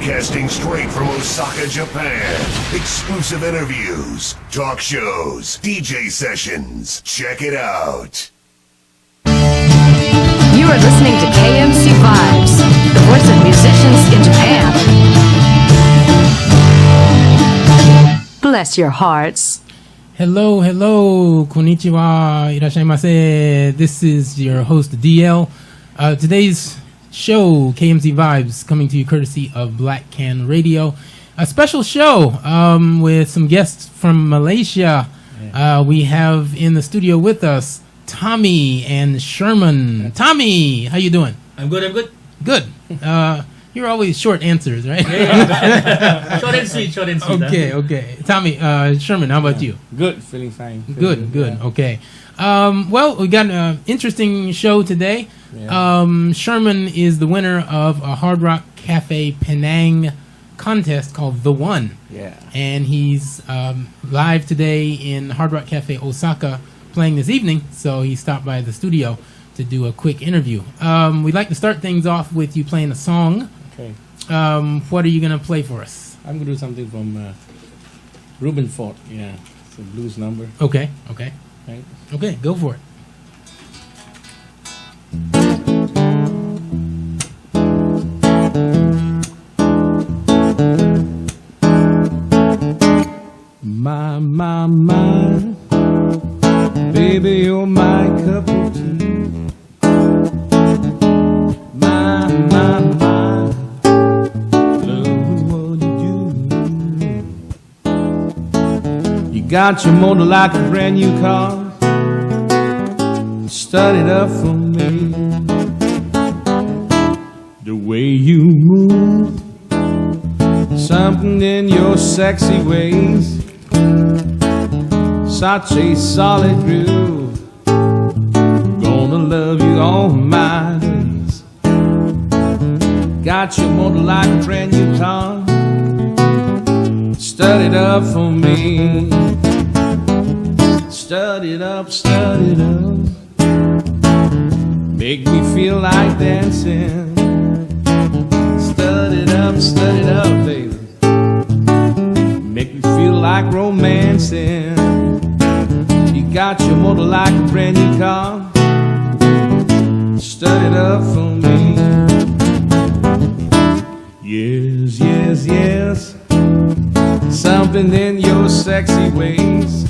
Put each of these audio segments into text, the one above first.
Broadcasting straight from Osaka, Japan. Exclusive interviews, talk shows, DJ sessions. Check it out. You are listening to KMC Vibes, the voice of musicians in Japan. Bless your hearts. Hello, hello, konnichiwa, irashaimase. This is your host, DL. Today's show, KMC Vibes, coming to you courtesy of Blackan Radio. A special show with some guests from Malaysia. We have in the studio with us Tommy and Sherman. Tommy, how you doing? I'm good. Good. You're always short answers, right? Yeah. Short and sweet. Okay. Tommy, Sherman, how about you? Good, feeling fine. Good. Yeah. Okay. Well, we got an interesting show today. Yeah. Sherman is the winner of a Hard Rock Cafe Penang contest called The One. Yeah. And he's live today in Hard Rock Cafe Osaka playing this evening, so he stopped by the studio to do a quick interview. We'd like to start things off with you playing a song. Okay. What are you going to play for us? I'm going to do something from Ruben Ford. Yeah, it's a blues number. Okay. Right? Okay, go for it. My, baby, you're my cup of tea. My, love what you do. You got your motor like a brand new car. Start it up for me. The way you move, something in your sexy ways. Such a solid groove. Gonna love you all my days. Got your motor like a brand new car. Start it up for me. Start it up. Make me feel like dancing. Start it up, baby. Make me feel like romancing. You got your motor like a brand new car. Start it up for me. Yes. Something in your sexy ways.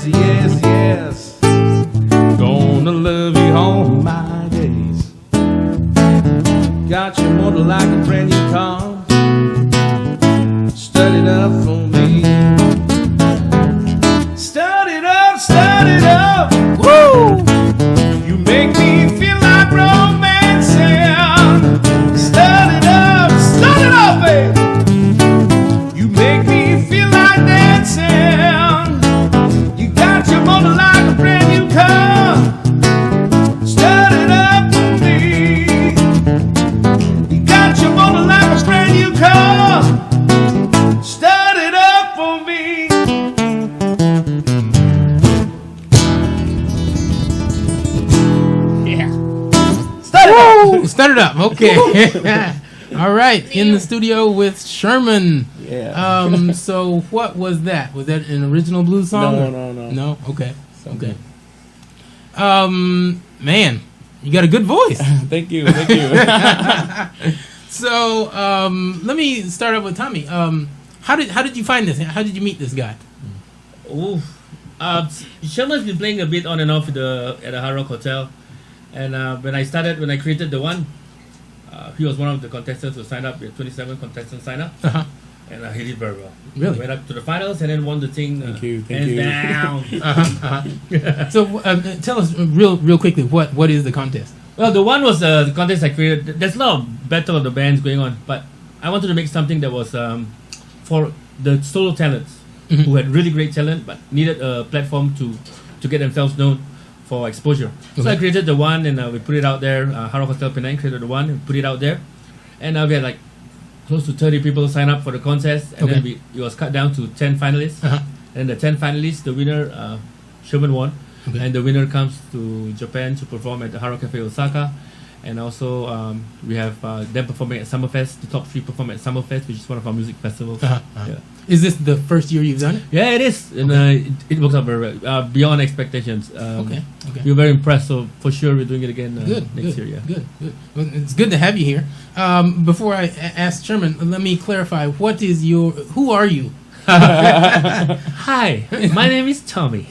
Yes. Gonna love you all my days. Got your motor like a brand new car. Start it up for me. Start it up. Woo! You make me feel like romancing. Start it up, baby. You make me feel like dancing. You got your motor like a brand new car. Start it up for me. You got your motor like a brand new car. Start it up for me. Yeah. Start it up. Okay. All right. In the studio with Sherman. Yeah. So what was that? Was that an original blues song? No. No? Okay. Man, you got a good voice. Thank you. So, let me start off with Tommy. How did you find this? How did you meet this guy? Sherman's been playing a bit on and off at the Hard Rock Hotel, and when I created The One, he was one of the contestants who signed up. We had 27 contestants sign up, and he did very well. Really? Went up to the finals and then won the thing. Thank you. Down. So, tell us real quickly what is the contest? Well, The One was the contest I created. There's a lot of battle of the bands going on, but I wanted to make something that was for the solo talents who had really great talent but needed a platform to get themselves known for exposure. Okay. So I created The One and we put it out there. Hard Rock Hotel Penang created The One and put it out there. And we had like close to 30 people sign up for the contest. And then it was cut down to 10 finalists. And the 10 finalists, the winner, Sherman won. And the winner comes to Japan to perform at the Hard Rock Cafe Osaka. And also we have them performing at Summerfest. The top 3 perform at Summerfest, which is one of our music festivals. Yeah. Is this the first year you've done it? Yeah, it is, and it works out very well, beyond expectations. Okay. We were very impressed. So for sure, we're doing it again next year. Yeah. Good. Well, it's good to have you here. Before I ask Sherman, let me clarify. Who are you? Hi, my name is Tommy.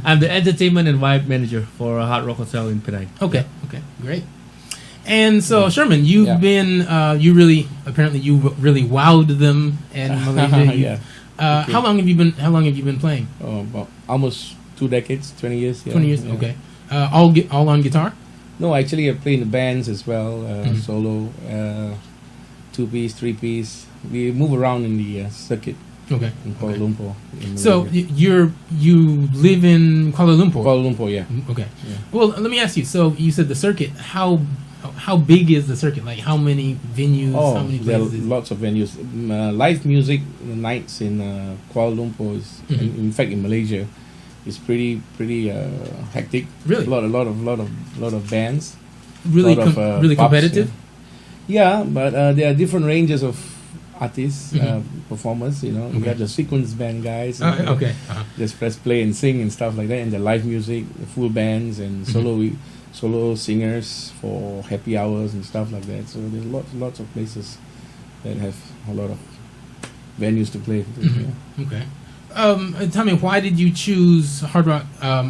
I'm the entertainment and vibe manager for a Hard Rock Hotel in Penang. Okay, great. And so, Sherman, you've been you really wowed them in Malaysia. Yeah. How long have you been playing? About almost 2 decades, 20 years. Yeah. 20 years. Yeah. Okay. All on guitar? No, actually, I play in the bands as well, solo, 2-piece, 3-piece. We move around in the circuit. Okay. In Kuala Lumpur. So you live in Kuala Lumpur? Kuala Lumpur, yeah. Okay. Yeah. Well, let me ask you. So you said the circuit. How big is the circuit? Like how many venues? How many there are places? lots of venues. Live music nights in Kuala Lumpur is, in fact, in Malaysia, is pretty hectic. Really? A lot of bands. Really, lot of, really pubs, competitive. Yeah, but there are different ranges of artists, performers. You know, we have the sequence band guys. Okay. Just press play and sing and stuff like that, and the live music, the full bands and solo singers for happy hours and stuff like that. So there's lots of places that have a lot of venues to play. Yeah. Okay. Tell me, why did you choose hard rock?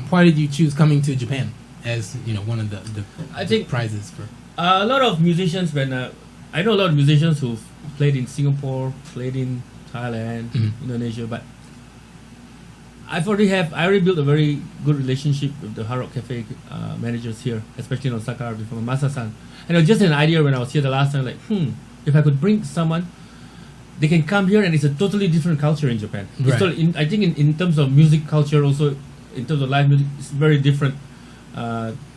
Why did you choose coming to Japan as one of the I think prizes for? A lot of musicians. I know a lot of musicians who've played in Singapore, played in Thailand, Indonesia, but I already built a very good relationship with the Hard Rock Cafe managers here, especially in Osaka, before Masa-san. And it was just an idea when I was here the last time, like, if I could bring someone, they can come here and it's a totally different culture in Japan. Right. So I think in terms of music culture, also in terms of live music, it's very different.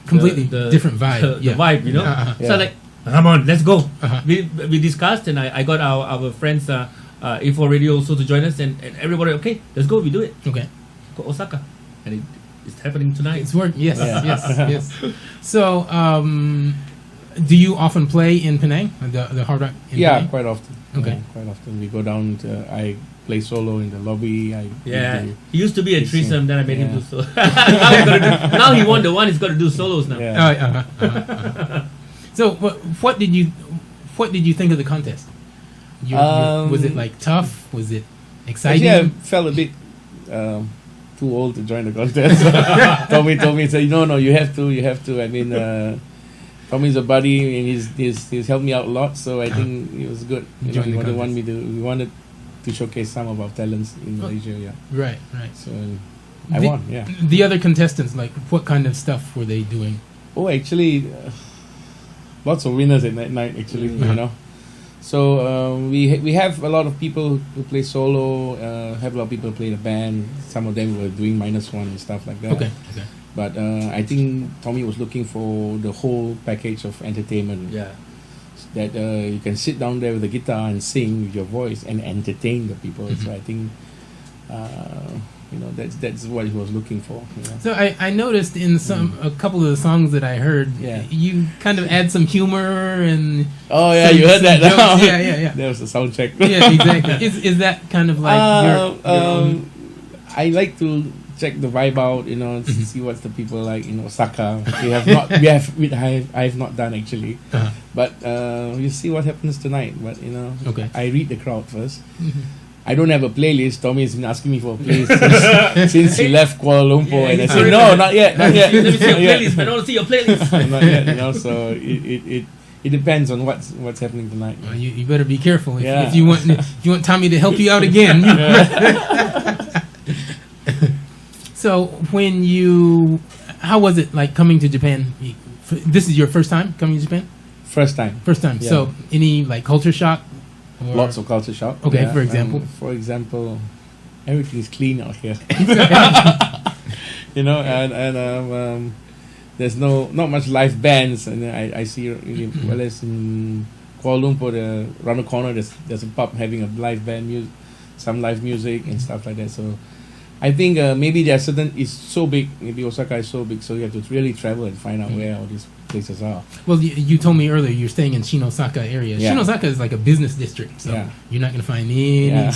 Completely different vibe. The vibe, So like, come on, let's go. We discussed, and I got our friends Info Radio also to join us, and everybody, okay, let's go, we do it. Okay. Go Osaka, and it's happening tonight. It's working. Yes, yes. So, do you often play in Penang, the Hard Rock? In Penang? Quite often. Okay. Yeah, quite often. We go down I play solo in the lobby. He used to be a threesome, then I made him do solo. Now he won the one, he's got to do solos now. Yeah. So, what did you think of the contest? Was it like tough? Was it exciting? Actually, I felt a bit too old to join the contest. Tommy said, no, you have to. I mean, Tommy's a buddy and he's helped me out a lot, so I think it was good. We wanted to showcase some of our talents in Malaysia. Yeah. Right. So I won. Yeah. The other contestants, like, what kind of stuff were they doing? Oh, actually, lots of winners at that night. Actually, So we have a lot of people who play solo. Have a lot of people who play the band. Some of them were doing -1 and stuff like that. Okay. But I think Tommy was looking for the whole package of entertainment. Yeah. That you can sit down there with the guitar and sing with your voice and entertain the people. So I think that's what he was looking for. So I noticed in a couple of the songs that I heard, you kind of add some humor and. Oh yeah, you heard that? Jokes. Yeah. That was the sound check. Yeah, exactly. Is that kind of like your own? I like to check the vibe out, see what the people like in Osaka. I have not done actually, but we'll see what happens tonight. But okay. I read the crowd first. I don't have a playlist. Tommy's been asking me for a playlist since he left Kuala Lumpur, and I said no, not yet. Let me see your playlist. I don't want to see your playlist. Not yet, So it depends on what's happening tonight. You better be careful if you want Tommy to help you out again. So how was it like coming to Japan? This is your first time coming to Japan? First time. Yeah. So any like culture shock? Lots of culture shock. Okay, for example? For example, everything's clean out here. And there's not much live bands, and I see well as in Kuala Lumpur, around the corner there's a pub having a live band some live music and stuff like that. So I think maybe it's so big. Maybe Osaka is so big, so you have to really travel and find out where all these places are. Well, you told me earlier you're staying in Shinosaka area. Yeah. Shinosaka is like a business district, so Yeah. you're not going to find any. Yeah.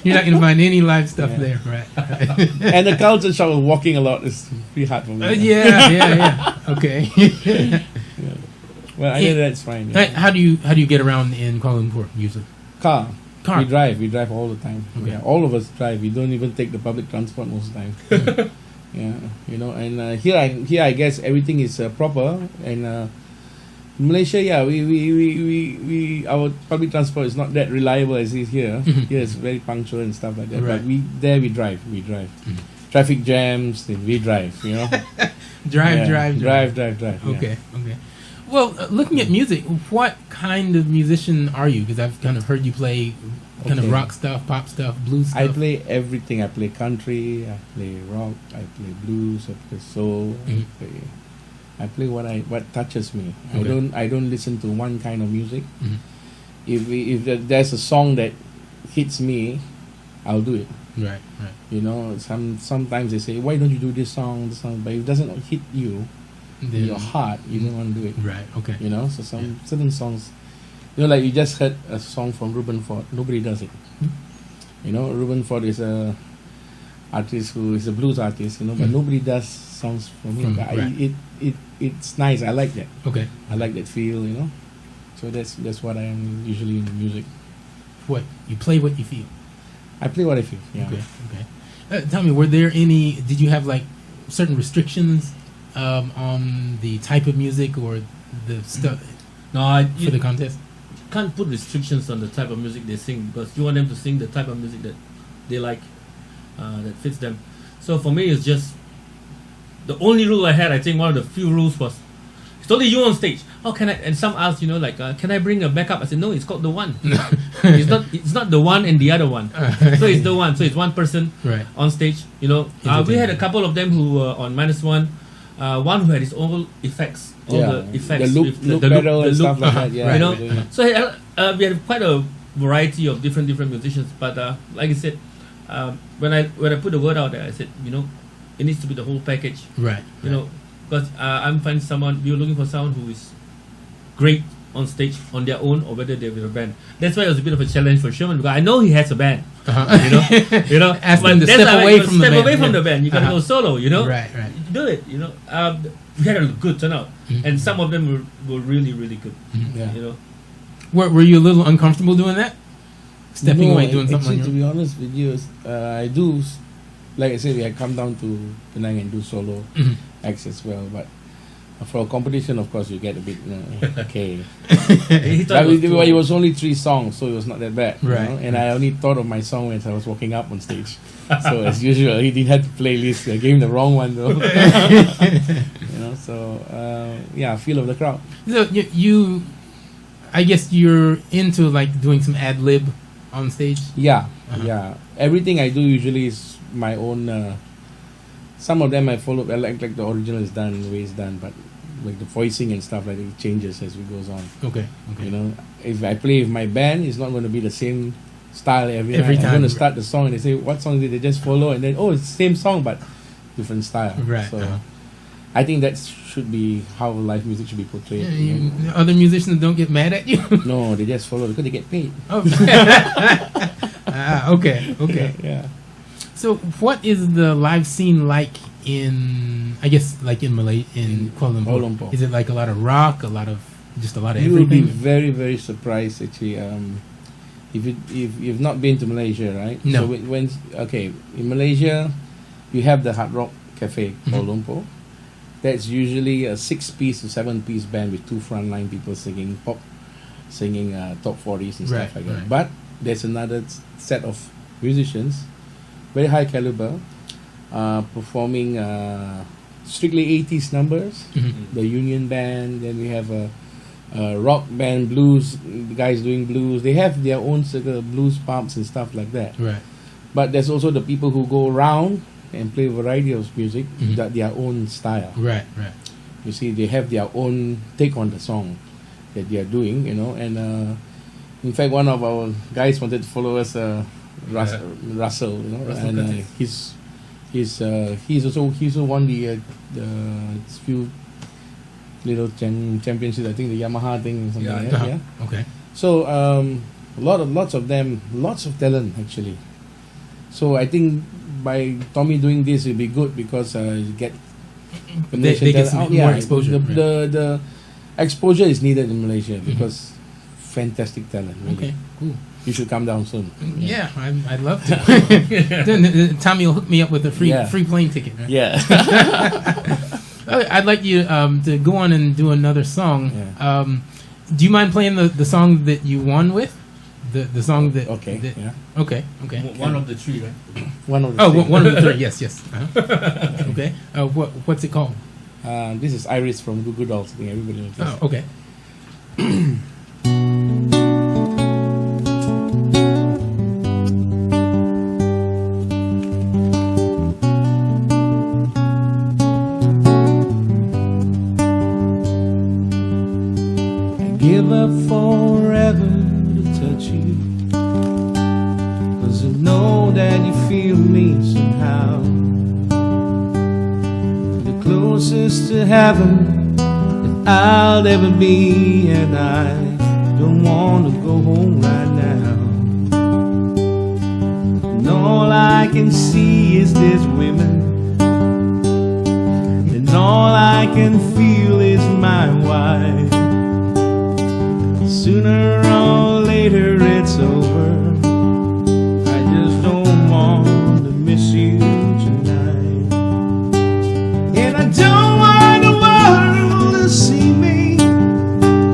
You're not going to find any live stuff Yeah. there, right? And the culture shock of walking a lot is pretty hard for me. Yeah. Okay. Well, I know that's fine. Hey, how do you get around in Kuala Lumpur usually? Car. Car. We drive all the time. Okay. Yeah, all of us drive. We don't even take the public transport most of the time. Yeah, you know, and here I guess everything is proper. And in Malaysia, yeah, we our public transport is not that reliable as it is here. Here it's very punctual and stuff like that. Right. But we drive. Traffic jams, then we drive. You know, Drive. Yeah. Okay. Well, looking at music, what kind of musician are you? Because I've kind of heard you play kind of Okay. rock stuff, pop stuff, blues stuff. I play everything. I play country, I play rock, I play blues, I play soul. I play what touches me. Okay. I don't listen to one kind of music. Mhm. If there's a song that hits me, I'll do it. Right. You know, sometimes they say, why don't you do this song? But if it doesn't hit you in Then- your heart, you don't want to do it. Right. Okay. You know, so certain songs, you know, like you just heard a song from Ruben Ford. Nobody does it. You know, Ruben Ford is a artist who is a blues artist. You know, but nobody does songs from him. But Right. it's nice. I like that. Okay. I like that feel. You know, so that's what I am usually in music. What you play, what you feel. I play what I feel. Yeah. Okay. Tell me, did you have like certain restrictions on the type of music or the stuff No, for the contest? can't put restrictions on the type of music they sing because you want them to sing the type of music that they like, that fits them. So for me, it's just the only rule I had. I think one of the few rules was it's only you on stage. How can I? And some asked, you know, like, can I bring a backup? I said, no, it's called the one. It's not the one and the other one. So it's the one. So it's one person Right. on stage. You know, we had a couple of them who were on -1. One who had his own effects, all the effects, the loop, with loop pedal and stuff like uh-huh, that. Yeah, you know. we're doing it. So we had quite a variety of different musicians. But like I said, when I put the word out there, I said, you know, it needs to be the whole package. Right. You know, because I'm finding we're looking for someone who is great on stage on their own or whether they're with a band. That's why it was a bit of a challenge for Sherman because I know he has a band. You know, Ask but them to that's step how away you from the step band. away from Yeah. the band. You gotta go solo. You know, Right. do it. You know, we had a good turnout, and some of them were really good. Yeah. You know, Were you a little uncomfortable doing that? Stepping No, away, doing something actually, on to your be honest with you, I do. Like I said, I come down to Penang and do solo Mhm. acts as well. But for a competition, of course, you get a bit okay. he thought But it was it was only 3 songs, so it was not that bad. you Right. know? And I only thought of my song when I was walking up on stage. So as usual, he didn't have to playlist. I gave him the wrong one though. You know, so yeah, feel of the crowd. So you, I guess you're into like doing some ad lib on stage. Yeah, Uh-huh. yeah. Everything I do usually is my own. Some of them I follow. I like the original is done, the way it's done, but like the voicing and stuff like that, it changes as it goes on. Okay. You know, if I play with my band, it's not going to be the same style every Every night. time. I'm going to start the song and they say, "What song did they just follow?" And then, oh, it's the same song but different style. Right, So uh-huh. I think that should be how live music should be portrayed. you know? Other musicians don't get mad at you. No, they just follow because they get paid. Oh. Okay. Yeah. So, what is the live scene like in? I guess like in Malay, in Kuala Kuala Lumpur. Lumpur. Is it like a lot of rock, a lot of You will be everything? very, very surprised actually. If you've not been to Malaysia, right? No. So in Malaysia, you have the Hard Rock Cafe, Kuala Lumpur. That's usually a 6-piece to 7-piece band with 2 frontline people singing pop, singing top 40s and stuff Right, like that. right. But there's another set of musicians, very high caliber, performing strictly 80s numbers. Mhm. The Union Band. Then we have a rock band, blues guys doing blues. They have their own circle of blues pubs and stuff like that. Right. But there's also the people who go around and play a variety of music, Mhm. that their own style. Right. You see, they have their own take on the song that they are doing, you know. And in fact, one of our guys wanted to follow us, Russell, you know, Russell and Curtis. he also won the few little championship. I think the Yamaha thing or something. Yeah, Like that, yeah. Okay. So lots of them, lots of talent actually. So I think by Tommy doing this, it'll be good because you get They get some more exposure. The exposure is needed in Malaysia because fantastic talent. Really. Okay, cool. You should come down soon. Yeah, I'd love to. Then Tommy will hook me up with a free plane ticket. Right? Yeah. I'd like you to go on and do another song. Yeah. Do you mind playing the song that you won with? The song that... Okay, yeah. Okay. One of the three, right? One of the One of the three, yes. Uh-huh. Okay. What's it called? This is Iris from Goo Goo Dolls. I think everybody knows this. Oh, okay. Give up forever to touch you, 'cause I know that you feel me somehow. The closest to heaven that I'll ever be, and I don't want to go home right now. And all I can see is there's women, and all I can feel is my wife. Sooner or later it's over. I just don't want to miss you tonight. And I don't want the world to see me,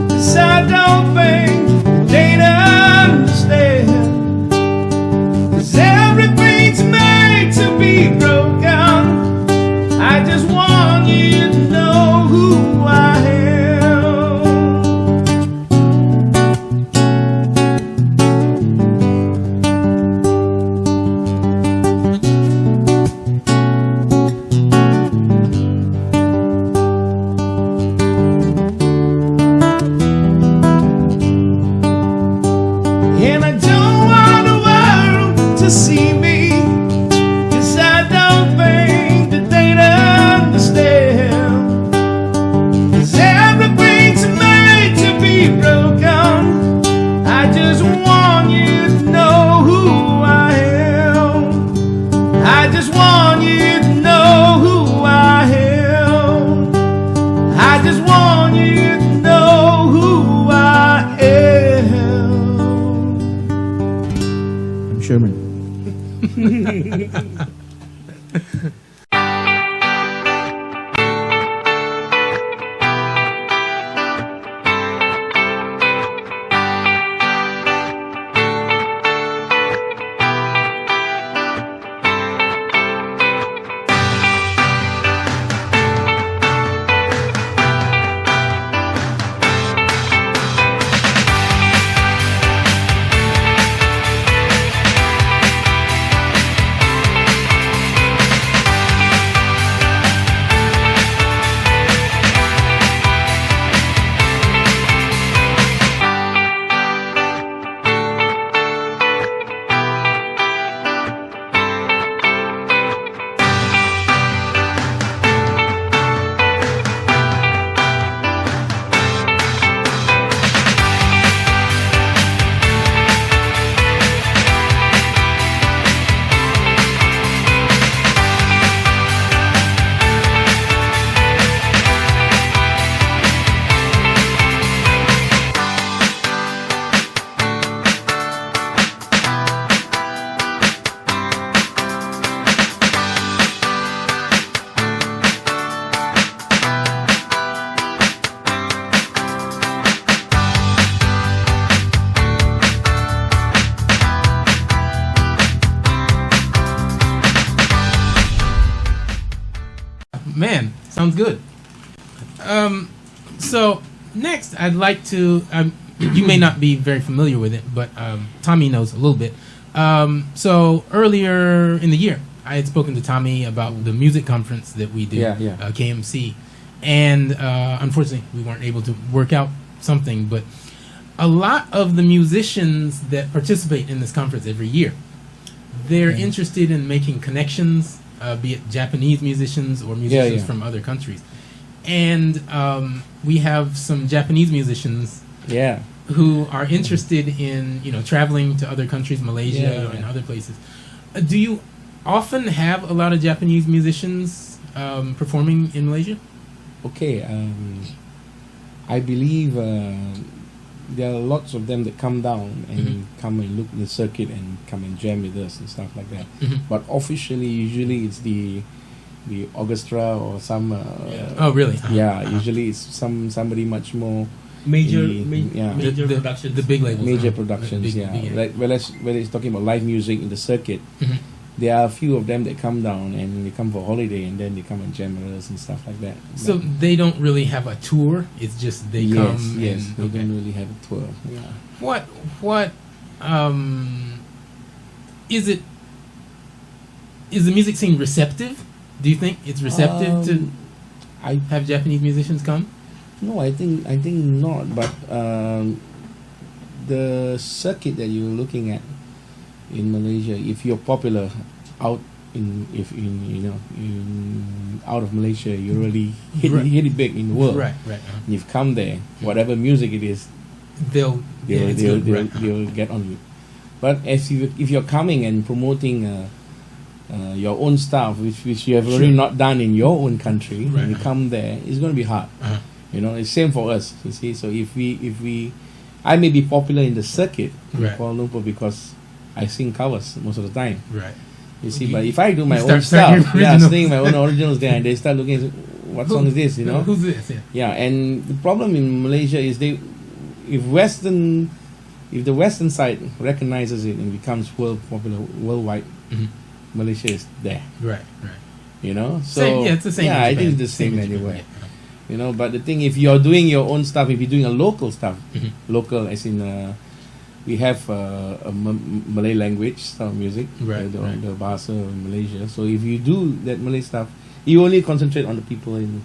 'cause I don't think they'd understand. 'Cause everything's made to be broken. I just want you to know who I am. And I don't want the world to see me, 'cause I don't think that they'd understand. 'Cause everything's made to be broken. I just want you to know who I am. I just want you to know who I am. I just want you to know who I am. I'm Sherman. Man, sounds good. So next, I'd like to. You may not be very familiar with it, but Tommy knows a little bit. So earlier in the year, I had spoken to Tommy about the music conference that we do, KMC, and unfortunately, we weren't able to work out something. But a lot of the musicians that participate in this conference every year, they're interested in making connections, be it Japanese musicians or musicians from other countries. and we have some Japanese musicians Yeah. who are interested in traveling to other countries, Malaysia and other places. Do you often have a lot of Japanese musicians performing in Malaysia? Okay. I believe there are lots of them that come down and come and look in the circuit and come and jam with us and stuff like that. But officially, usually it's the orchestra or some. Oh, really? Yeah. Usually it's somebody much more. Major The productions. the big labels. Major huh? productions, Big- yeah. big- Like whether it's talking about live music in the circuit, there are a few of them that come down and they come for holiday and then they come and jam with us and stuff like that. So they don't really have a tour. It's just they come. Yes, and, they okay. don't really have a tour. Yeah. What is it? Is the music scene receptive? Do you think it's receptive to I have Japanese musicians come? No, I think not. But the circuit that you're looking at in Malaysia, if you're popular out out of Malaysia, you really hit it big in the world. Right. And you've come there, whatever music it is, They'll it's good, right. they'll get on you. But if you're coming and promoting your own stuff, which you have already not done in your own country, Right. when you come there, it's going to be hard. Uh-huh. It's same for us. You see, so if I may be popular in the circuit in Right. Kuala Lumpur because I sing covers most of the time. Right. You see, but if I do my You own start stuff, your originals. sing my own originals there, and they start looking, what song is this? Who's this? Yeah. Yeah, and the problem in Malaysia is if the Western side recognizes it and becomes popular worldwide, Malaysia is there. Right. So Same, it's the same. Yeah, in I Japan. think it's the same in Japan, anywhere. yeah. But the thing, if you're doing your own stuff, if you're doing a local stuff, local as in we have a Malay language style of music, Right, the right. bahasa in Malaysia. So if you do that Malay stuff, you only concentrate on the people in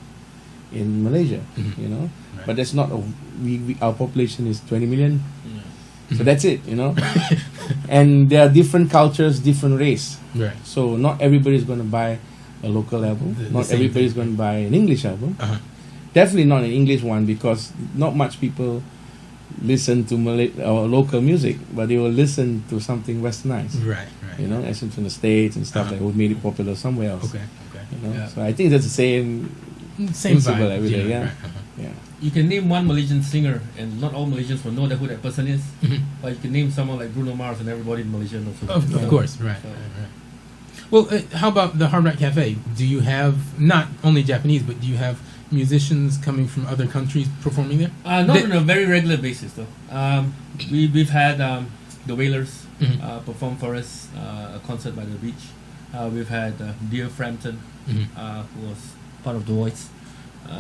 Malaysia, Right. But that's not our population is 20 million, so that's it, And there are different cultures, different race. Right. So not everybody's going to buy a local album. The Not same everybody's thing. going to buy an English album. Uh-huh. Definitely not an English one because not much people listen to Malay or local music, but they will listen to something westernized. Right. As in from the States and stuff Uh-huh. like who made it popular somewhere else. Okay. Yeah. So I think that's the same. Same Principle vibe. every day, yeah. Right. Uh-huh. Yeah. You can name one Malaysian singer, and not all Malaysians will know who that person is. Mhm. But you can name someone like Bruno Mars, and everybody in Malaysia knows. Of course. Right. So- Well, how about the Hard Rock Cafe? Do you have not only Japanese, but do you have musicians coming from other countries performing there? Not They- on a very regular basis, though. We've had the Wailers Mhm. perform for us a concert by the beach. We've had Dear Frampton, Mhm. who was part of The Voice.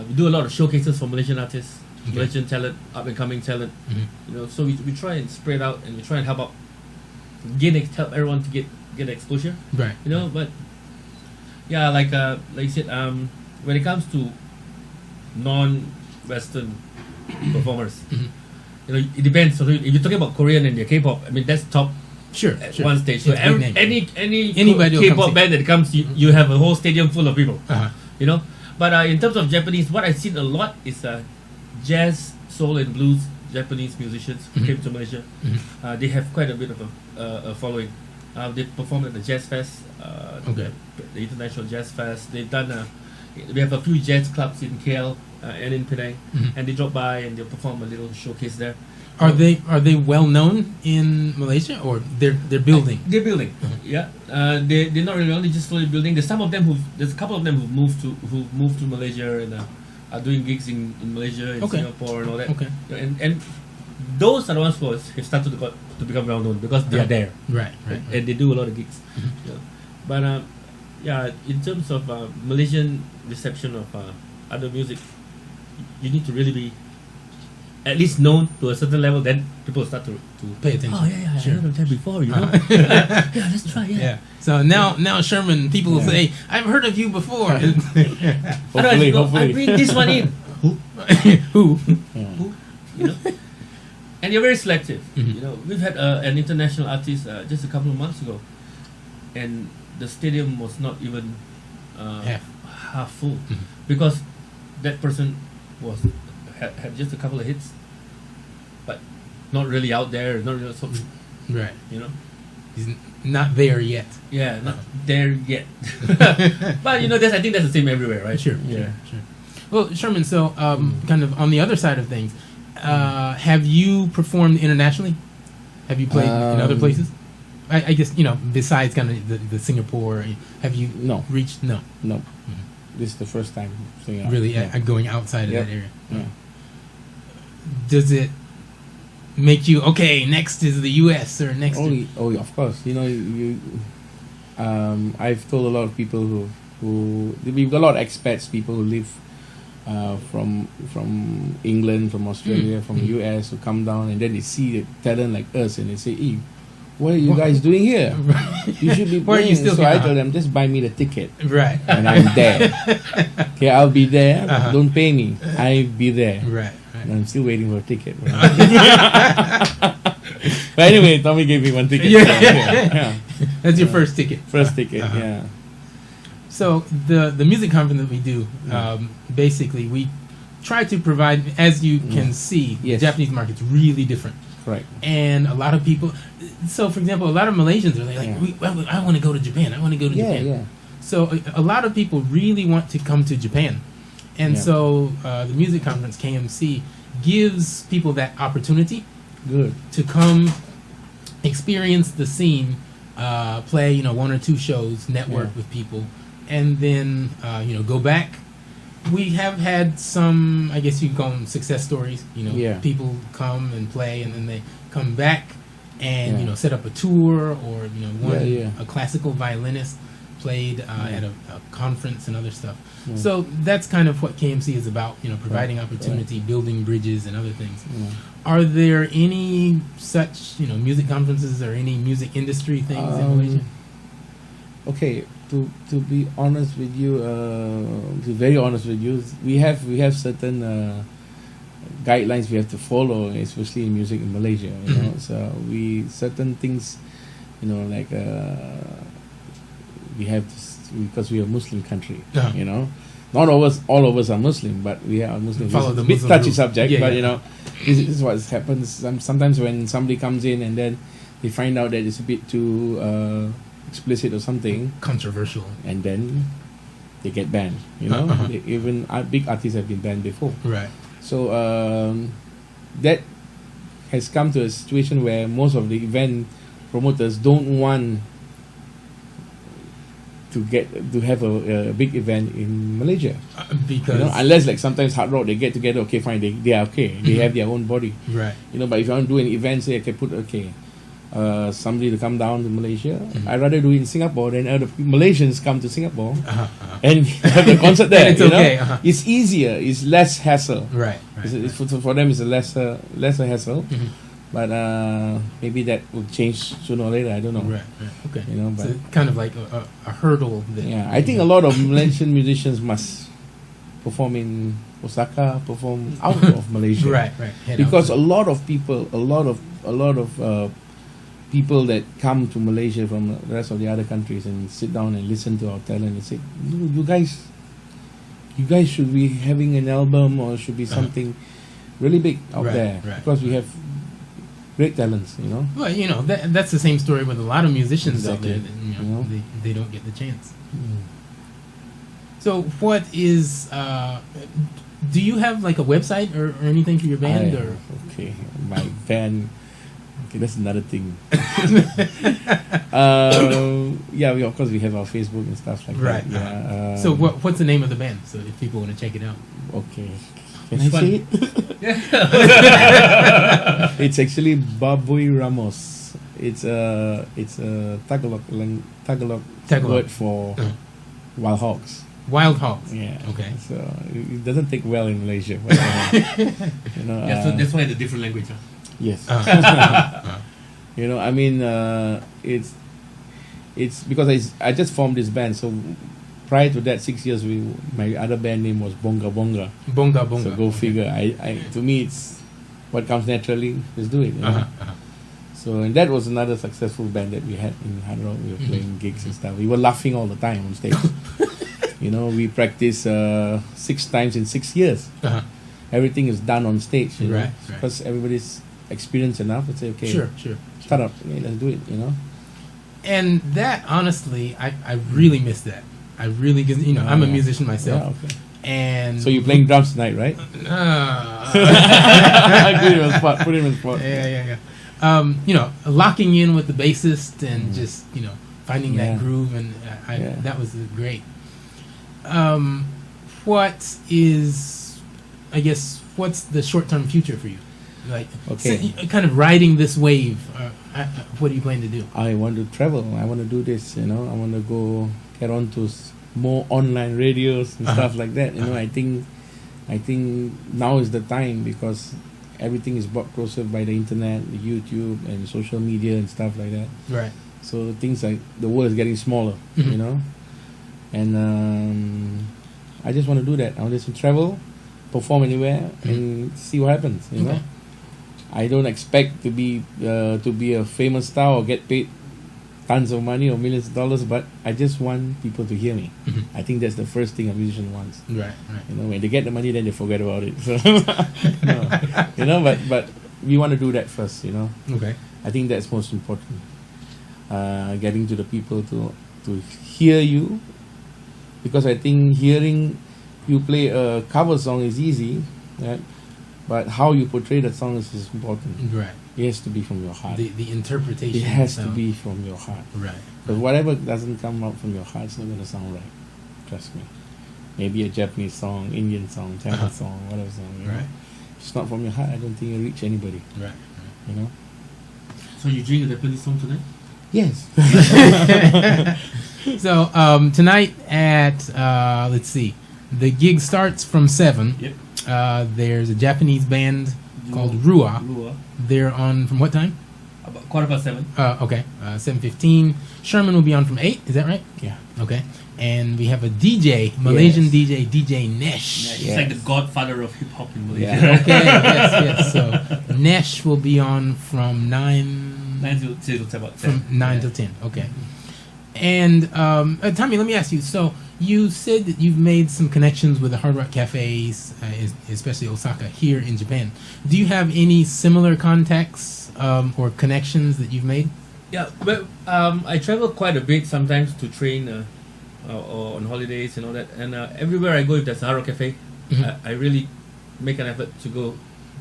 We do a lot of showcases for Malaysian artists, Okay. Malaysian talent, up and coming talent. Mhm. So we try and spread out and we try and help help everyone to get exposure. Right. But yeah, like you said, when it comes to non-Western performers, Mhm. it depends. So if you're talking about Korean and their K-pop, I mean that's top Sure. at one stage. So It's big name. any Anybody will come K-pop see. band that comes, you have a whole stadium full of people. Uh-huh. But in terms of Japanese, what I've seen a lot is jazz, soul, and blues Japanese musicians who Mhm. came to Malaysia. Mhm. They have quite a bit of a following. They performed at the Jazz Fest, Okay. the International Jazz Fest. They've done. We have a few jazz clubs in KL and in Penang, Mhm. and they drop by and they'll perform a little showcase there. Are they well known in Malaysia, or they're building? They're building, yeah. They're not really only just slowly building. There's a couple of them who've moved to Malaysia and are doing gigs in Malaysia, in Okay. Singapore, and all that. Okay. And those are the ones who have started to become well known because they are there. Right. And they do a lot of gigs. Yeah. But in terms of Malaysian reception of other music, you need to really be at least known to a certain level. Then people start to Pay attention. Oh yeah, Sure. I heard of that before. Yeah, let's try. Yeah. So now Sherman, people will say, "I've heard of you before." Hopefully. I bring this one in. Who? Yeah. And you're very selective. Mhm. We've had an international artist just a couple of months ago, and the stadium was not even Half. half full Mhm. because that person had just a couple of hits, but not really out there, not really something, Right. you know. He's not there yet. Yeah, not there yet. But I think that's the same everywhere, right? Sure. Yeah. Sure. Well, Sherman, so kind of on the other side of things, have you performed internationally? Have you played in other places? I guess, besides kind of the Singapore, have you reached? No. No. This is the first time singing out. Really, Yeah. going outside of Yep. that area. Yeah. Does it make you, okay, next is the U.S. or next? Oh, of course. I've told a lot of people who we've got a lot of expats, people who live from England, from Australia, from US, who come down and then they see the talent like us and they say, "Hey, what are you guys doing here? You should be Why are you playing." still So here? I tell them, just buy me the ticket Right. and I'm there. Okay, I'll be there. Uh-huh. Don't pay me. I'll be there. Right. And I'm still waiting for a ticket. But anyway, Tommy gave me one ticket. Yeah. That's your first ticket. First ticket, Uh-huh. yeah. So the music conference that we do, basically we try to provide, as you can see, Yes. the Japanese market's really different. Correct. And a lot of people, so for example, a lot of Malaysians are like, Yeah. I want to go to Japan. I want to go to Yeah, Japan. yeah. So a lot of people really want to come to Japan. And Yeah. so the music conference, KMC, gives people that opportunity Good. to come experience the scene, play, one or two shows, network Yeah. with people, and then, go back. We have had some, I guess you can call them success stories, Yeah. people come and play and then they come back and, Yeah. set up a tour or, one, Yeah. a classical violinist played at a conference and other stuff. Yeah. So that's kind of what KMC is about, providing opportunity, building bridges and other things. Yeah. Are there any such, music conferences or any music industry things in Malaysia? Okay, to be honest with you, to be very honest with you, we have certain guidelines we have to follow, especially in music in Malaysia. So certain things, like we have to, because we are a Muslim country. Uh-huh. Not all of us are Muslim, but we are Muslim. Follow It's the a bit Muslim touchy rules. subject, Yeah, but yeah. this is what happens. Sometimes when somebody comes in and then they find out that it's a bit too explicit or something, Controversial. and then they get banned. Uh-huh. Even big artists have been banned before. Right. So that has come to a situation where most of the event promoters don't want to have a big event in Malaysia. Because Unless like sometimes Hard Rock, they get together, okay, fine, they are okay, they have their own body. right. But if you want to do an event, say, somebody to come down to Malaysia, I'd rather do it in Singapore than other Malaysians come to Singapore and have the concert there. And it's okay, It's easier, it's less hassle. Right. It's for them, it's a lesser hassle. But maybe that will change sooner or later. I don't know. Right. Okay. But So kind of like a hurdle. That, yeah, I think a lot of Malaysian musicians must perform in Osaka, perform out of Malaysia. Right. Head Because out. a lot of people, a lot of people that come to Malaysia from the rest of the other countries and sit down and listen to our talent and say, you guys should be having an album or should be something really big out Right, there, right. because we have great talents. Well, that's the same story with a lot of musicians Exactly. out there. That, You know? they don't get the chance. So, what is? Do you have like a website or anything for your band? Or Okay, my band. Okay, that's another thing. Yeah, of course we have our Facebook and stuff like Right. that. Yeah. so what's the name of the band? So if people want to check it out. Okay. Can I Which one? say it? It's actually Baboy Ramos. It's a Tagalog word for wild hogs. Wild Hogs. Yeah. Okay. So it doesn't take well in Malaysia. But, So that's why the different language. yes. It's because I just formed this band. So prior to that, 6 years, my other band name was Bonga Bonga. Bonga Bonga. So go figure. To me, it's what comes naturally. Just do it. So, and that was another successful band that we had in Hard Rock. We were playing gigs and stuff. We were laughing all the time on stage. You know, we practice 6 times in 6 years. Uh-huh. Everything is done on stage, you know, Right. because everybody's experienced enough to say, okay, Sure. start up, okay, let's do it, you know. And that, honestly, I really miss that. I really, because I'm a musician myself. Yeah, okay. And So you're playing drums tonight, right? Put him on the spot. Put him on the spot. Yeah. Locking in with the bassist and just finding that Yeah. groove, and Yeah. that was great. What's the short-term future for you? Like, Okay. kind of riding this wave. What do you plan to do? I want to travel. I want to do this, you know. I want to go get on to more online radios and stuff like that. You know, I think now is the time because everything is brought closer by the internet, the YouTube, and social media and stuff like that. Right. So things like the world is getting smaller, you know. And I just want to do that. I want to travel, perform anywhere, and see what happens. You know. I don't expect to be a famous star or get paid tons of money or millions of dollars, but I just want people to hear me. I think that's the first thing a musician wants. Right. You know, when they get the money, then they forget about it. So, you know, but we want to do that first. You know, Okay. I think that's most important. Getting to the people to hear you, because I think hearing you play a cover song is easy, right? But how you portray that song is important. Right. It has to be from your heart. The interpretation. It has to sound. be from your heart. Right. But whatever doesn't come out from your heart, it's not going to sound right. Trust me. Maybe a Japanese song, Indian song, Tamil song, whatever song. You know? Right. If it's not from your heart, I don't think it'll reach anybody. Right. You know? So you doing a Japanese song tonight? Yes. So tonight at let's see, the gig starts from 7. Yep. There's a Japanese band called Rua. They're on from what time? About 7:15. Okay, 7:15. Sherman will be on from 8. Is that right? Yeah. Okay. And we have a DJ, Malaysian DJ Nesh. He's like the godfather of hip hop in Malaysia. Yeah. Okay. yes. So Nesh will be on from 9 till 10. from 9 till 10. Okay. And Tommy, let me ask you. So you said that you've made some connections with the Hard Rock cafes, especially Osaka, here in Japan. Do you have any similar contacts or connections that you've made? Yeah, but I travel quite a bit sometimes to train or on holidays and all that. And everywhere I go, if there's a Hard Rock cafe, I really make an effort to go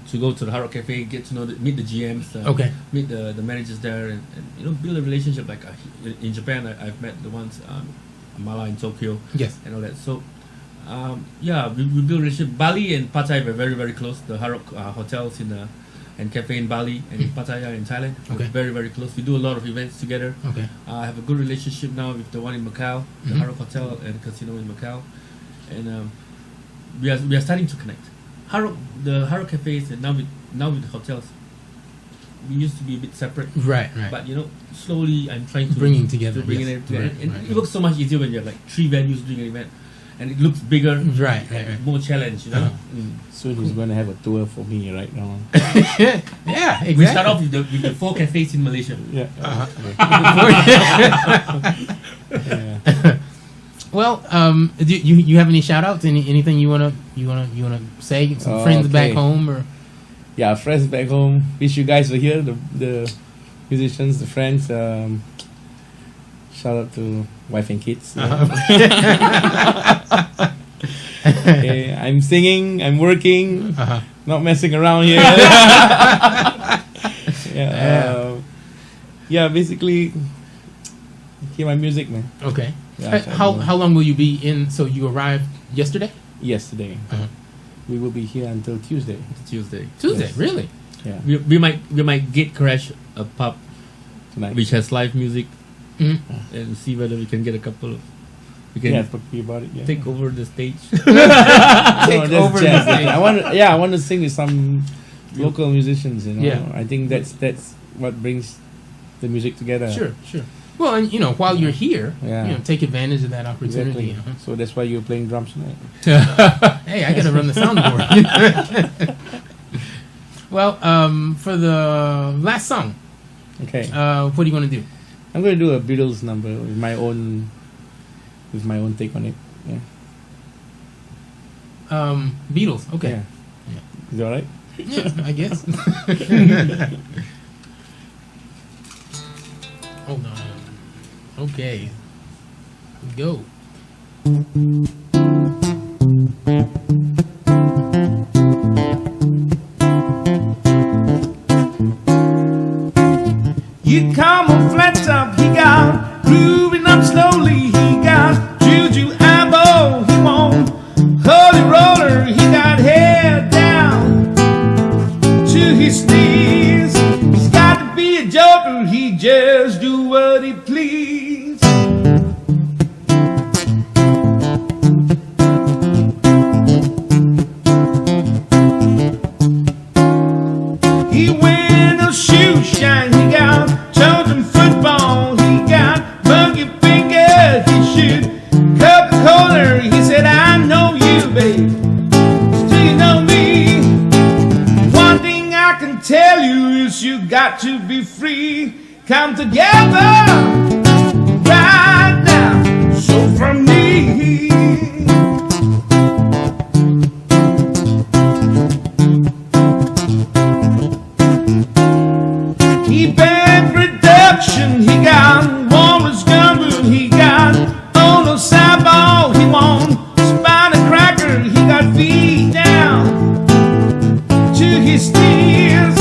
to the Hard Rock cafe, get to know, meet the GMs, Okay. meet the managers there, and build a relationship. Like in Japan, I've met the ones Mala in Tokyo, Yes. and all that. So we build a relationship. Bali and Pattaya were very, very close. The Hard Rock hotels and cafe in Bali and in Pattaya in Thailand were Okay. very, very close. We do a lot of events together. Okay. I have a good relationship now with the one in Macau, the Hard Rock Hotel and Casino in Macau, and we are starting to connect. The Hard Rock cafes and now with the hotels, we used to be a bit separate. Right. But slowly I'm trying to Bringing together, bring yes. it together, Right, and right, it looks so much easier when you have like 3 venues doing an event, and it looks bigger, Right. more challenge. Soon he's going to have a tour for me right now. Yeah, exactly. We start off with the 4 cafes in Malaysia. Yeah. Yeah. Well, do you have any shout outs? Anything you wanna say? Some friends back Okay. home or Yeah, friends back home. Wish you guys were here, the musicians, the friends. Shout out to wife and kids. Okay, I'm singing, I'm working, not messing around here. Basically, hear my music, man. okay. Yeah, How long will you be in? So you arrived yesterday? Yesterday. We will be here until Tuesday. Tuesday, Yes. Really? Yeah, we might gate crash a pub tonight. which has live music Mhm. and see whether we can get a couple of. We can Yeah, talk to you about it. Yeah. take over the stage. Take over the jazz. stage. I want to sing with some local musicians. Yeah. I think that's what brings the music together. Sure. Well, and while you're here, Yeah. take advantage of that opportunity. Exactly. So that's why you're playing drums tonight. Hey, I gotta run the soundboard. Well, for the last song, Okay. what do you want to do? I'm going to do a Beatles number with my own take on it. Yeah. Beatles. Okay. Yeah. Is that right? Yeah, I guess. Hold on. Okay. Go. You come on flat top, he got grooving up slowly. He got juju eyeball, he won't holy roller. He got hair down to his knees. He's got to be a joker, he just do what he please. He wear no shoe shine, he got chosen football, he got monkey finger, he shoot Coca-Cola. He said, I know you, babe, do you know me? One thing I can tell you is you got to be free. Come together right now, so from me. He bad production, he got Wallace Gumbo, he got Ono Sabal, he won Spider Cracker, he got feet down to his knees.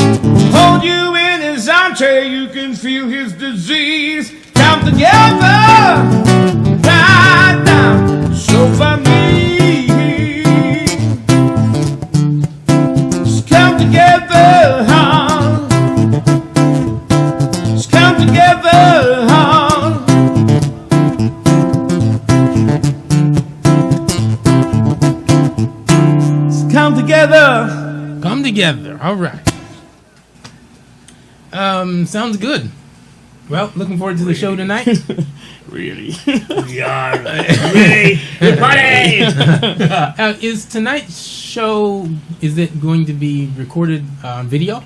Hold you in his armchair, you can feel his disease. Come together right now, so for me. Just come together, huh? Come together, huh? Come together. Come together. All right. Sounds good. Well, looking forward to the show tonight. Really? Is tonight's show, is it going to be recorded on video?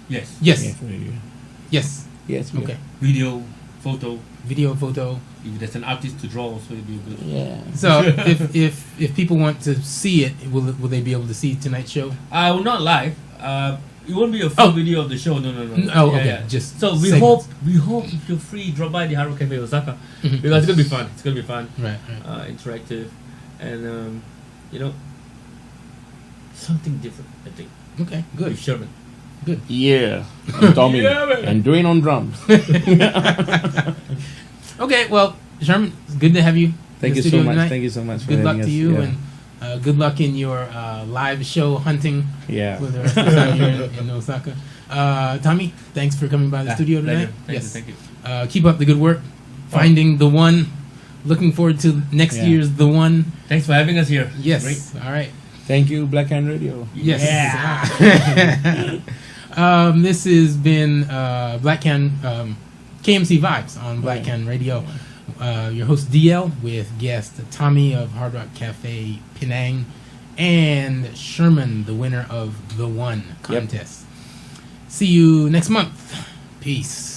Yes. Yes. Yeah. Yes. Yes. we Okay. are. Video, photo. Video, photo. If there's an artist to draw, also it'll be good. Yeah. So if people want to see it, will they be able to see tonight's show? Not live. It won't be a full video of the show. No. Oh, okay. Just so we segments. hope if you're free, drop by the Rock Cafe Osaka because it's gonna be fun. It's gonna be fun. Right. Interactive, and something different. I think. Okay. Good. With Sherman. Yeah. And Tommy. Yeah, man. And Dwayne on drums. Okay. Well, Sherman, it's good to have you. Thank in the you so studio much. tonight. Thank you so much for Good luck having to us. you, Yeah. and good luck in your live show hunting Yeah. for the rest of the time here in Osaka. Tommy, thanks for coming by the studio tonight. Pleasure. Thank you. Keep up the good work. Finding the one. Looking forward to next Yeah. year's the one. Thanks for having us here. Yes. Great. All right. Thank you, Blackan Radio. Yes. Yeah. This has been Blackan KMC Vibes on Blackan Radio. Your host DL with guest Tommy of Hard Rock Cafe Penang and Sherman, the winner of the One contest. See you next month. Peace.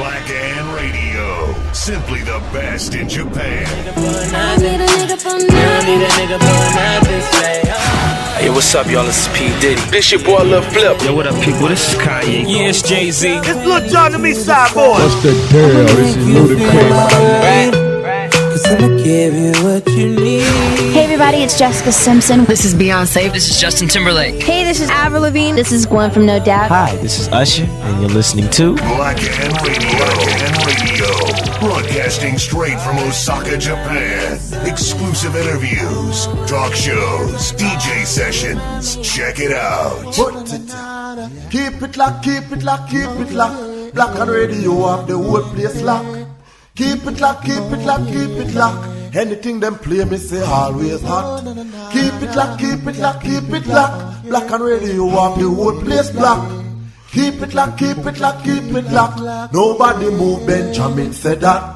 Blackan Radio. Simply the best in Japan. I need a nigga for nothing. Hey, what's up, y'all? This is P. Diddy. This your boy Lil Flip. Yo, what up, people? This is Kanye. Yeah, it's Jay-Z. It's Lil Jon and me, Side Boy. What's the deal? This is Ludacris. Hey everybody, it's Jessica Simpson. This is Beyonce. This is Justin Timberlake. Hey, this is Avril Lavigne. This is Gwen from No Doubt. Hi, this is Usher, and you're listening to Blackan Radio. Blackan Radio. Broadcasting straight from Osaka, Japan. Exclusive interviews, talk shows, DJ sessions. Check it out. Keep it locked, keep it locked, keep it locked. Blackan Radio have the whole place locked. Keep it locked, keep it locked, keep it locked. Anything them play me say always hot. Keep it locked, keep it locked, keep it locked. Blackan Radio have the whole place blocked. Keep it locked, keep it locked, keep it locked. Nobody move, Benjamin said that.